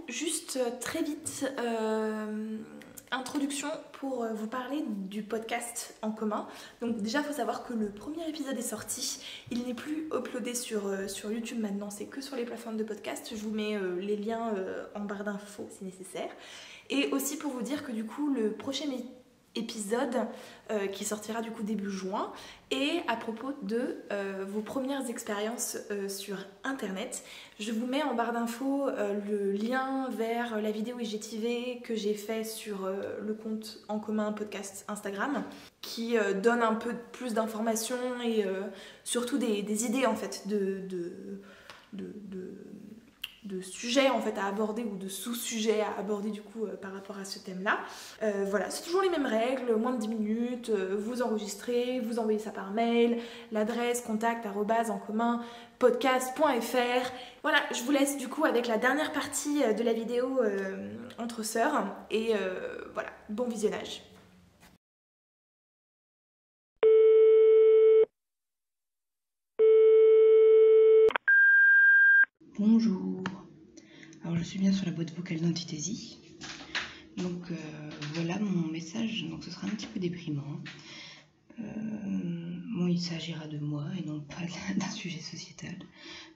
juste très vite, introduction pour vous parler du podcast en commun. Donc déjà, il faut savoir que le premier épisode est sorti. Il n'est plus uploadé sur YouTube maintenant, c'est que sur les plateformes de podcast. Je vous mets les liens en barre d'infos si nécessaire. Et aussi pour vous dire que du coup, le prochain épisode qui sortira du coup début juin et à propos de vos premières expériences sur internet. Je vous mets en barre d'infos le lien vers la vidéo IGTV que j'ai fait sur le compte en commun podcast Instagram qui donne un peu plus d'informations et surtout des idées en fait de sujets en fait à aborder ou de sous-sujets à aborder du coup par rapport à ce thème-là. Voilà, c'est toujours les mêmes règles, moins de 10 minutes, vous enregistrez, vous envoyez ça par mail, l'adresse contact@encommunpodcast.fr. Voilà, je vous laisse du coup avec la dernière partie de la vidéo entre sœurs et voilà, bon visionnage. Bonjour, alors je suis bien sur la boîte vocale d'Antithésie. Donc voilà mon message, donc ce sera un petit peu déprimant. Bon, il s'agira de moi et non pas d'un sujet sociétal.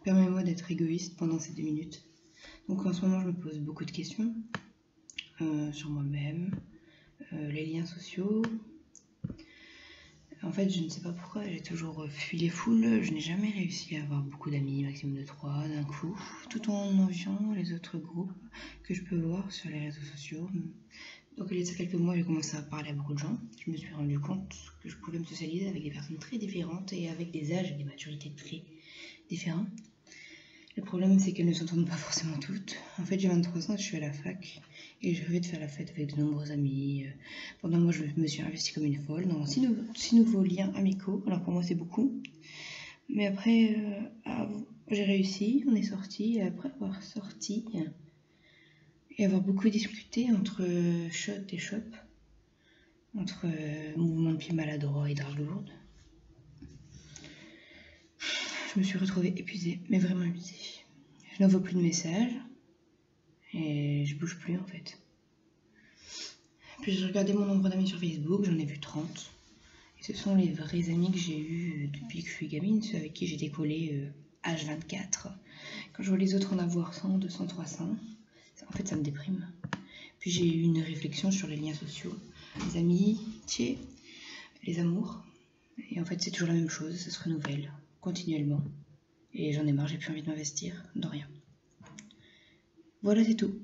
Permets-moi d'être égoïste pendant ces 2 minutes. Donc en ce moment je me pose beaucoup de questions sur moi-même, les liens sociaux. En fait, je ne sais pas pourquoi, j'ai toujours fui les foules, je n'ai jamais réussi à avoir beaucoup d'amis, maximum de 3 d'un coup, tout en enviant les autres groupes que je peux voir sur les réseaux sociaux. Donc il y a quelques mois, j'ai commencé à parler à beaucoup de gens. Je me suis rendu compte que je pouvais me socialiser avec des personnes très différentes et avec des âges et des maturités très différents. Le problème, c'est qu'elles ne s'entendent pas forcément toutes. En fait, j'ai 23 ans, je suis à la fac et je rêvais de faire la fête avec de nombreux amis. Pendant moi, je me suis investie comme une folle dans 6 nouveaux liens amicaux. Alors pour moi, c'est beaucoup. Mais après, j'ai réussi, on est sortis. Et après avoir sorti et avoir beaucoup discuté entre shot et shop, entre mouvement de pied maladroit et drague lourde, je me suis retrouvée épuisée, mais vraiment épuisée. Je n'envoie plus de messages et je bouge plus en fait. Puis j'ai regardé mon nombre d'amis sur Facebook, j'en ai vu 30. Et ce sont les vrais amis que j'ai eus depuis que je suis gamine, ceux avec qui j'ai décollé H24. Quand je vois les autres en avoir 100, 200, 300, en fait ça me déprime. Puis j'ai eu une réflexion sur les liens sociaux, les amitiés, les amours. Et en fait c'est toujours la même chose, ça se renouvelle continuellement. Et j'en ai marre, j'ai plus envie de m'investir dans rien. Voilà, c'est tout.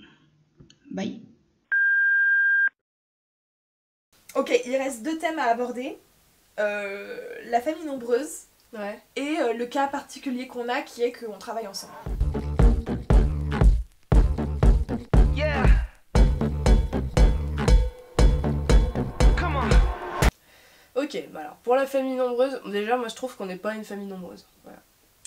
Bye. Ok, il reste 2 thèmes à aborder. La famille nombreuse et le cas particulier qu'on a qui est qu'on travaille ensemble. Yeah. Come on. Ok, bah alors pour la famille nombreuse, déjà moi je trouve qu'on n'est pas une famille nombreuse. Voilà.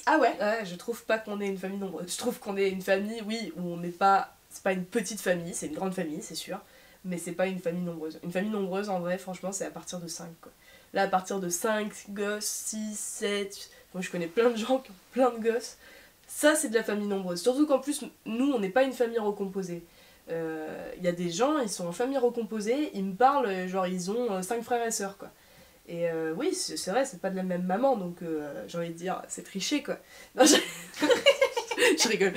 Ah ouais? Ouais, je trouve pas qu'on est une famille nombreuse. Je trouve qu'on est une famille, oui, où on n'est pas. C'est pas une petite famille, c'est une grande famille, c'est sûr. Mais c'est pas une famille nombreuse. Une famille nombreuse, en vrai, franchement, c'est à partir de 5, quoi. Là, à partir de 5 gosses, 6, 7. Moi, je connais plein de gens qui ont plein de gosses. Ça, c'est de la famille nombreuse. Surtout qu'en plus, nous, on n'est pas une famille recomposée. Y a des gens, ils sont en famille recomposée, ils me parlent, genre, ils ont 5 frères et sœurs, quoi. Et oui, c'est vrai, c'est pas de la même maman, donc j'ai envie de dire, c'est triché, quoi. Non, je rigole.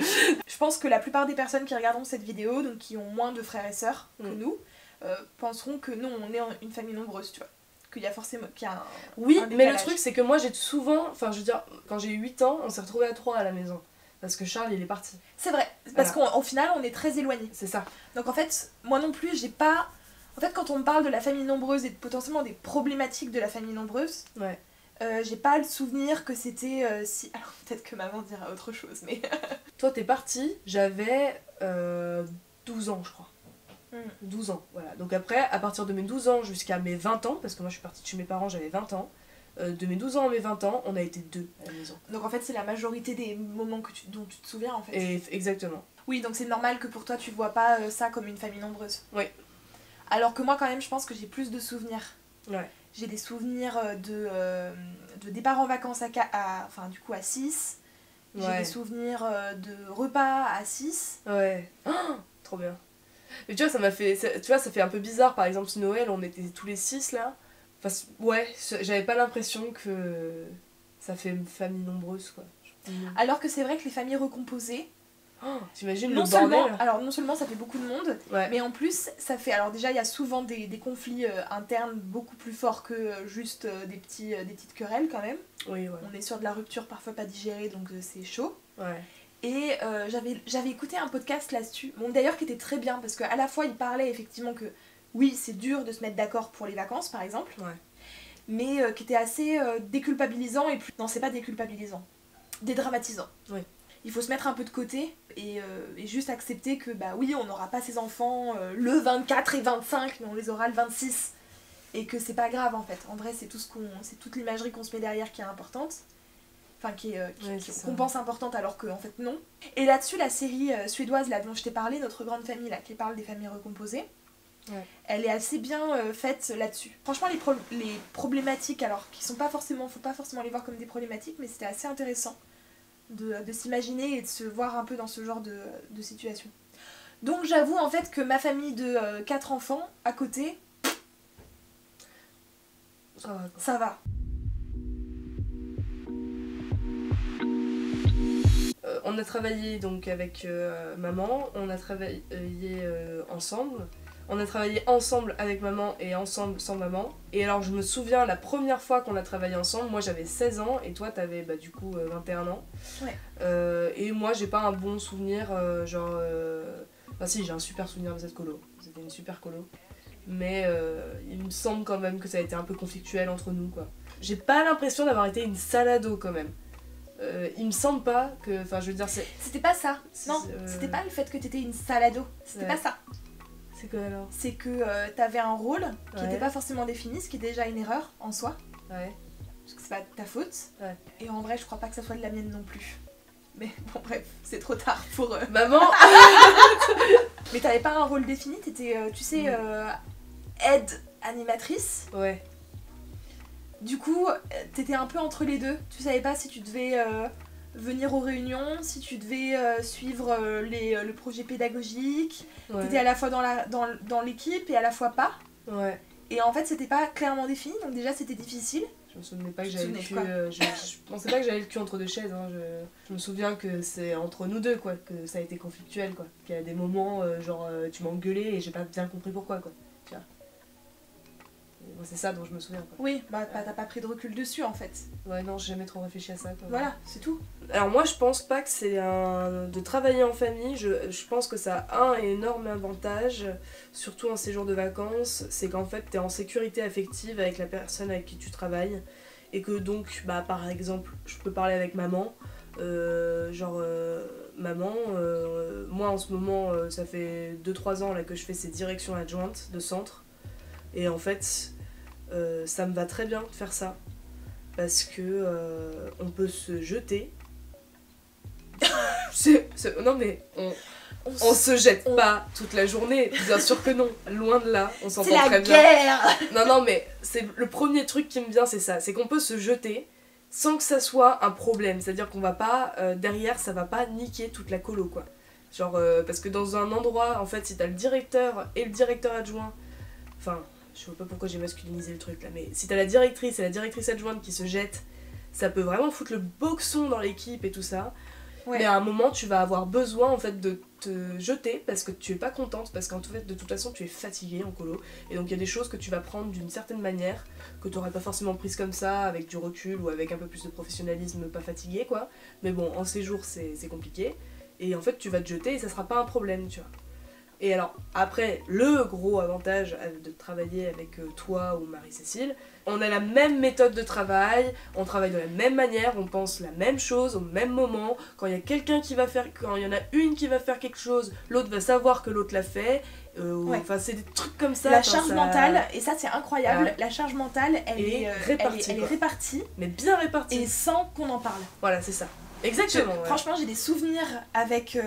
Je pense que la plupart des personnes qui regarderont cette vidéo, donc qui ont moins de frères et sœurs que nous, penseront que nous, on est une famille nombreuse, tu vois. Qu'il y a forcément... Oui, un mais le décalage. truc, c'est que moi, j'ai souvent... Enfin, je veux dire, quand j'ai eu 8 ans, on s'est retrouvés à 3 à la maison. Parce que Charles, il est parti. C'est vrai, parce qu'au final, on est très éloignés. C'est ça. Donc en fait, moi non plus, j'ai pas... En fait, quand on me parle de la famille nombreuse et potentiellement des problématiques de la famille nombreuse, Ouais. j'ai pas le souvenir que c'était si... Alors peut-être que maman dira autre chose, mais... Toi, t'es parti, j'avais 12 ans, je crois. 12 ans, voilà. Donc après, à partir de mes 12 ans jusqu'à mes 20 ans, parce que moi je suis partie de chez mes parents, j'avais 20 ans, de mes 12 ans à mes 20 ans, on a été 2 à la maison. Donc en fait, c'est la majorité des moments dont tu te souviens, en fait. Et exactement. Oui, donc c'est normal que pour toi, tu vois pas ça comme une famille nombreuse. Oui. Alors que moi, quand même, je pense que j'ai plus de souvenirs. Ouais. J'ai des souvenirs de départ en vacances enfin, du coup, à 6. J'ai des souvenirs de repas à 6. Ouais. Oh, Trop bien. Mais tu vois, ça m'a fait... Tu vois, ça fait un peu bizarre, par exemple, ce Noël, on était tous les 6 là. Enfin, ouais, j'avais pas l'impression que ça fait une famille nombreuse, quoi. Alors que c'est vrai que les familles recomposées, Oh, t'imagines le non bordel. seulement, alors non seulement ça fait beaucoup de monde, Ouais. mais en plus ça fait, alors déjà il y a souvent des conflits internes beaucoup plus forts que juste des petites querelles quand même. Oui, ouais. On est sur de la rupture parfois pas digérée, donc c'est chaud. Ouais. Et j'avais écouté un podcast là-dessus, bon d'ailleurs qui était très bien, parce qu'à la fois il parlait effectivement que oui c'est dur de se mettre d'accord pour les vacances par exemple, Ouais. mais qui était assez déculpabilisant, et non c'est pas déculpabilisant, dédramatisant. Oui. Il faut se mettre un peu de côté et juste accepter que bah oui on n'aura pas ses enfants le 24 et 25, mais on les aura le 26. Et que c'est pas grave en fait. En vrai c'est toute l'imagerie qu'on se met derrière qui est importante. Enfin qu'on pense importante alors que en fait non. Et là-dessus la série suédoise là dont je t'ai parlé, Notre grande famille là, qui parle des familles recomposées, Ouais. elle est assez bien faite là-dessus. Franchement les problématiques, alors qui sont pas forcément, faut pas forcément les voir comme des problématiques, mais c'était assez intéressant de s'imaginer et de se voir un peu dans ce genre de situation. Donc j'avoue en fait que ma famille de 4 enfants à côté, Ça va, quoi. ça va. On a travaillé donc avec maman, on a travaillé ensemble. On a travaillé ensemble avec maman et ensemble sans maman. Et alors je me souviens la première fois qu'on a travaillé ensemble, moi j'avais 16 ans et toi t'avais bah, du coup 21 ans. Ouais. Et moi j'ai pas un bon souvenir, Enfin si, j'ai un super souvenir de cette colo. C'était une super colo. Mais il me semble quand même que ça a été un peu conflictuel entre nous, quoi. J'ai pas l'impression d'avoir été une salado quand même. Il me semble pas que... Enfin je veux dire c'est... C'était pas ça. Non, c'était pas le fait que t'étais une salado. C'était pas ça. C'est quoi alors? C'est que t'avais un rôle qui Ouais. était pas forcément défini, ce qui est déjà une erreur en soi. Ouais. Parce que c'est pas de ta faute. Ouais. Et en vrai je crois pas que ça soit de la mienne non plus. Mais bon bref, c'est trop tard pour... Maman. Mais t'avais pas un rôle défini, t'étais, tu sais, aide animatrice. Ouais. Du coup, t'étais un peu entre les deux. Tu savais pas si tu devais venir aux réunions, si tu devais suivre le projet pédagogique. Ouais. T'étais à la fois dans l'équipe et à la fois pas. Ouais. Et en fait, c'était pas clairement défini, donc déjà c'était difficile. Je me souvenais pas que Tu te j'avais le souvenais cul. de quoi Je pensais pas que j'avais le cul entre deux chaises. Hein. Je me souviens que c'est entre nous deux, quoi, que ça a été conflictuel, quoi. Qu'il y a des moments, tu m'as engueulé et j'ai pas bien compris pourquoi, quoi. Tu vois. Et moi, c'est ça dont je me souviens, quoi. Oui, bah t'as pas pris de recul dessus en fait. Ouais, non, j'ai jamais trop réfléchi à ça, quoi. Voilà, c'est tout. Alors moi, je pense pas que c'est de travailler en famille. Je pense que ça a un énorme avantage, surtout en séjour de vacances, c'est qu'en fait, t'es en sécurité affective avec la personne avec qui tu travailles. Et que donc, bah, par exemple, je peux parler avec maman. Maman, moi en ce moment, ça fait 2-3 ans là, que je fais ces directions adjointes de centre. Et en fait, ça me va très bien de faire ça. Parce que on peut se jeter. Non mais on se jette pas toute la journée, bien sûr que non, loin de là, on C'est s'entend la très bien. guerre. Non mais c'est le premier truc qui me vient, c'est ça, c'est qu'on peut se jeter sans que ça soit un problème, c'est-à-dire qu'on va pas derrière, ça va pas niquer toute la colo, quoi. Genre parce que dans un endroit, en fait, si t'as le directeur et le directeur adjoint, enfin, je vois pas pourquoi j'ai masculinisé le truc là, mais si t'as la directrice et la directrice adjointe qui se jettent, ça peut vraiment foutre le boxon dans l'équipe et tout ça. Ouais. Mais à un moment, tu vas avoir besoin en fait de te jeter parce que tu es pas contente, parce qu'en fait, de toute façon, tu es fatiguée en colo. Et donc, il y a des choses que tu vas prendre d'une certaine manière, que tu n'aurais pas forcément prises comme ça, avec du recul ou avec un peu plus de professionnalisme, pas fatiguée, quoi. Mais bon, en séjour, c'est compliqué. Et en fait, tu vas te jeter et ça sera pas un problème, tu vois. Et alors, après, le gros avantage de travailler avec toi ou Marie-Cécile, on a la même méthode de travail, on travaille de la même manière, on pense la même chose au même moment. Quand il y a quelqu'un qui va faire, quand il y en a une qui va faire quelque chose, l'autre va savoir que l'autre l'a fait. Ouais. Enfin, c'est des trucs comme ça. La enfin, charge ça- mentale, et ça c'est incroyable, Ouais. la charge mentale, elle Et est répartie, elle est quoi. répartie Mais bien réparti. et sans qu'on en parle. Voilà, c'est ça. Exactement. Ouais. Franchement, j'ai des souvenirs avec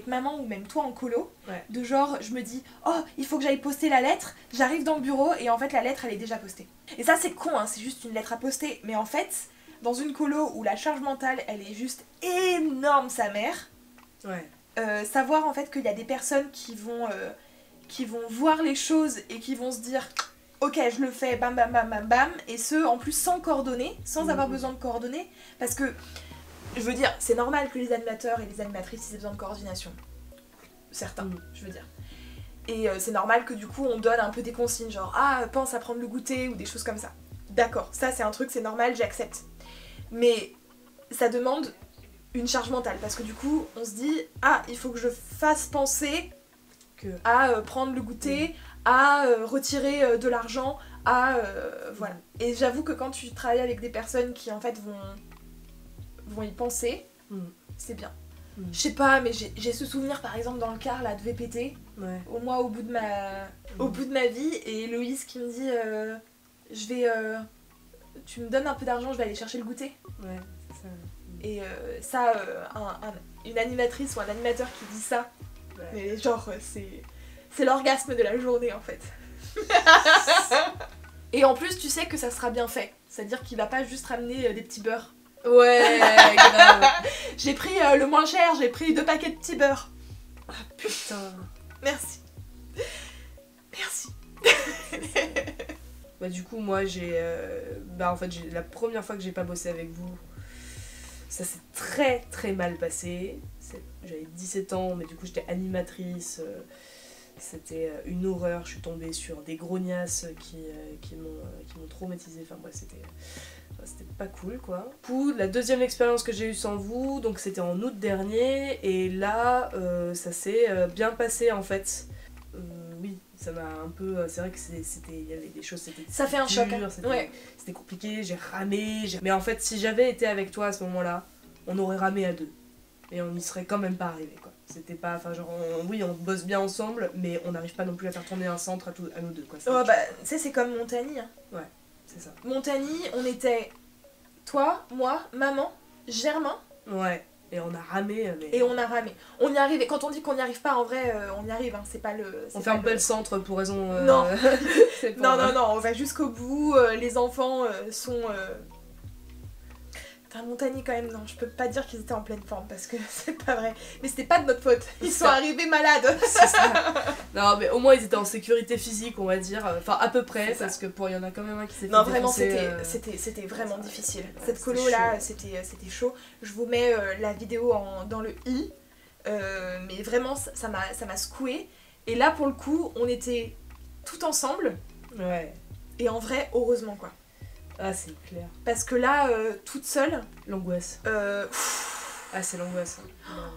maman ou même toi en colo, Ouais. de genre, je me dis, oh, il faut que j'aille poster la lettre, j'arrive dans le bureau et en fait la lettre elle est déjà postée. Et ça c'est con, hein, c'est juste une lettre à poster, mais en fait, dans une colo où la charge mentale elle est juste énorme sa mère, Ouais. savoir en fait qu'il y a des personnes qui vont voir les choses et qui vont se dire ok je le fais bam bam bam bam bam, et ce en plus sans coordonner, sans avoir besoin de coordonner, parce que je veux dire c'est normal que les animateurs et les animatrices ils aient besoin de coordination, certains je veux dire, et c'est normal que du coup on donne un peu des consignes genre ah pense à prendre le goûter ou des choses comme ça, d'accord, ça c'est un truc, c'est normal, j'accepte, mais ça demande une charge mentale, parce que du coup on se dit ah il faut que je fasse penser à prendre le goûter, à retirer de l'argent, à voilà. Et j'avoue que quand tu travailles avec des personnes qui en fait vont y penser, c'est bien. Je sais pas, mais j'ai ce souvenir par exemple dans le car là de VPT, au bout de ma vie, et Héloïse qui me dit tu me donnes un peu d'argent, je vais aller chercher le goûter. Ouais, c'est ça. Et ça, une animatrice ou un animateur qui dit ça, mais genre c'est l'orgasme de la journée en fait. Et en plus tu sais que ça sera bien fait, c'est-à-dire qu'il va pas juste ramener des petits beurres. Ouais, grave. J'ai pris le moins cher, j'ai pris 2 paquets de petits beurres. Ah putain. Merci. Merci. Bah du coup moi en fait la première fois que j'ai pas bossé avec vous, ça s'est très très mal passé. J'avais 17 ans, mais du coup j'étais animatrice. C'était une horreur. Je suis tombée sur des grognasses qui m'ont traumatisée. Enfin bref, c'était pas cool quoi. Du coup, la deuxième expérience que j'ai eue sans vous, donc c'était en août dernier, et là ça s'est bien passé en fait. Oui, ça m'a un peu. C'est vrai que il y avait des choses. Ça fait un choc. Hein. C'était compliqué, j'ai ramé. Mais en fait, si j'avais été avec toi à ce moment-là, on aurait ramé à 2. Et on n'y serait quand même pas arrivé quoi. C'était pas. Enfin, genre, oui, on bosse bien ensemble, mais on n'arrive pas non plus à faire tourner un centre à nous deux quoi. Oh, bah, tu sais, c'est comme Montagny. Hein. Ouais, c'est ça. Montagny, on était. Toi, moi, maman, Germain. Ouais. Et on a ramé. Mais... Et on a ramé. On y arrive. Et quand on dit qu'on n'y arrive pas, en vrai, on y arrive. Hein. C'est pas le. On ferme pas le centre pour raison. Non. non, on va jusqu'au bout. Les enfants sont. Montagny quand même, non, je peux pas dire qu'ils étaient en pleine forme parce que c'est pas vrai. Mais c'était pas de notre faute. Ils sont arrivés malades. C'est ça. Non, mais au moins ils étaient en sécurité physique, on va dire. Enfin, à peu près, parce que il y en a quand même un qui s'est fait. Non, vraiment, défoncer, c'était vraiment difficile. Ouais, cette colo là, c'était chaud. Je vous mets la vidéo dans le i. Mais vraiment, ça m'a secoué. Et là, pour le coup, on était tout ensemble. Ouais. Et en vrai, heureusement quoi. Ah, c'est clair. Parce que là, toute seule... L'angoisse. Ah, c'est l'angoisse. Hein.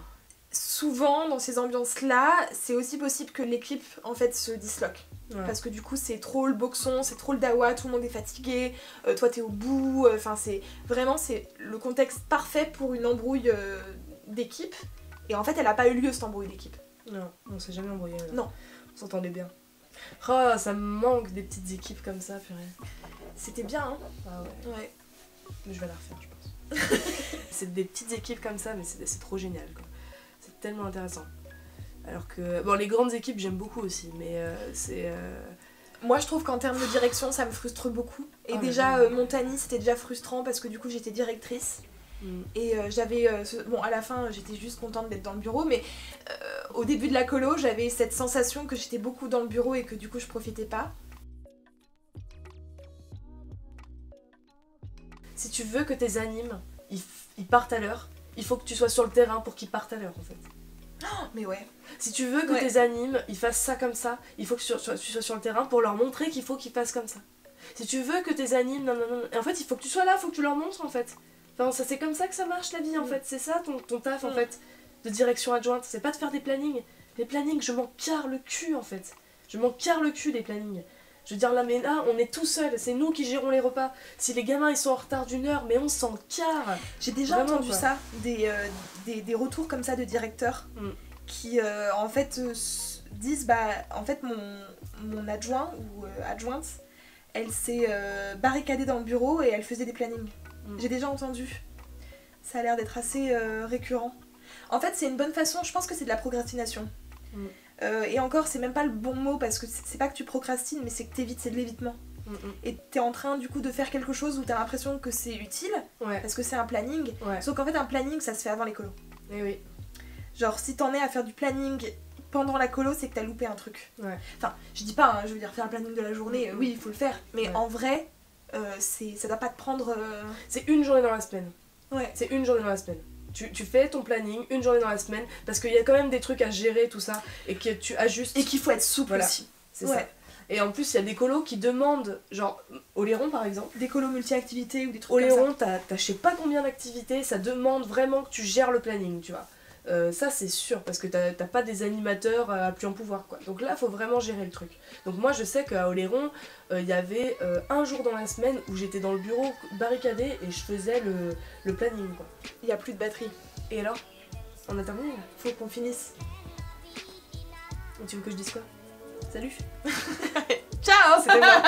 Souvent, dans ces ambiances-là, c'est aussi possible que l'équipe, en fait, se disloque. Ouais. Parce que du coup, c'est trop le boxon, c'est trop le dawa, tout le monde est fatigué, toi t'es au bout, enfin, c'est le contexte parfait pour une embrouille d'équipe. Et en fait, elle a pas eu lieu, cette embrouille d'équipe. Non, on s'est jamais embrouillé. Non. On s'entendait bien. Oh, ça me manque des petites équipes comme ça, purée. C'était bien, hein. Ah ouais. Mais je vais la refaire, je pense. C'est des petites équipes comme ça, mais c'est trop génial, quoi. C'est tellement intéressant. Alors que... Bon, les grandes équipes, j'aime beaucoup aussi, mais c'est... Moi, je trouve qu'en termes de direction, ça me frustre beaucoup. Et déjà, Montagny, c'était déjà frustrant parce que du coup, j'étais directrice. Et j'avais... Bon, à la fin, j'étais juste contente d'être dans le bureau, mais au début de la colo, j'avais cette sensation que j'étais beaucoup dans le bureau et que du coup, je profitais pas. Si tu veux que tes animes, ils partent à l'heure, il faut que tu sois sur le terrain pour qu'ils partent à l'heure, en fait. Oh, mais ouais. Si tu veux que tes animes, ils fassent ça comme ça, il faut que tu sois sur le terrain pour leur montrer qu'il faut qu'ils fassent comme ça. Si tu veux que tes animes, non, en fait, il faut que tu sois là, il faut que tu leur montres, en fait. Enfin, ça, c'est comme ça que ça marche, la vie, en fait. C'est ça, ton taf, en fait, de direction adjointe. C'est pas de faire des plannings. Les plannings, je m'en carre le cul, en fait. Je m'en carre le cul, les plannings. Je veux dire, là, mais là, on est tout seul, c'est nous qui gérons les repas. Si les gamins, ils sont en retard d'1 heure, mais on s'en carre. J'ai déjà entendu ça, des retours comme ça de directeurs qui, en fait, disent, bah, en fait, mon adjoint ou adjointe, elle s'est barricadée dans le bureau et elle faisait des plannings. J'ai déjà entendu. Ça a l'air d'être assez récurrent. En fait, c'est une bonne façon, je pense que c'est de la procrastination. Et encore, c'est même pas le bon mot parce que c'est pas que tu procrastines, mais c'est que t'évites, c'est de l'évitement. Et t'es en train du coup de faire quelque chose où t'as l'impression que c'est utile parce que c'est un planning. Sauf qu'en fait, un planning ça se fait avant les colos. Et oui. Genre, si t'en es à faire du planning pendant la colo, c'est que t'as loupé un truc. Ouais. Enfin, je dis pas, hein, je veux dire, faire le planning de la journée, oui, il faut le faire. Mais Ouais. en vrai, ça doit pas te prendre... C'est une journée dans la semaine. Ouais. C'est une journée dans la semaine. Tu fais ton planning une journée dans la semaine parce qu'il y a quand même des trucs à gérer, tout ça, et que tu ajustes. Et qu'il faut être souple Voilà. aussi. C'est Ouais. ça. Et en plus, il y a des colos qui demandent, genre, Oléron par exemple. Des colos multi-activités ou des trucs comme ça. Oléron, t'as je sais pas combien d'activités, ça demande vraiment que tu gères le planning, tu vois. Ça c'est sûr, parce que t'as pas des animateurs à plus en pouvoir, quoi. Donc là, faut vraiment gérer le truc. Donc moi, je sais qu'à Oléron, il y avait un jour dans la semaine où j'étais dans le bureau barricadé et je faisais le planning, quoi. Il y a plus de batterie. Et alors, on a terminé là. Faut qu'on finisse. Et tu veux que je dise quoi? Salut. Ciao. C'était moi.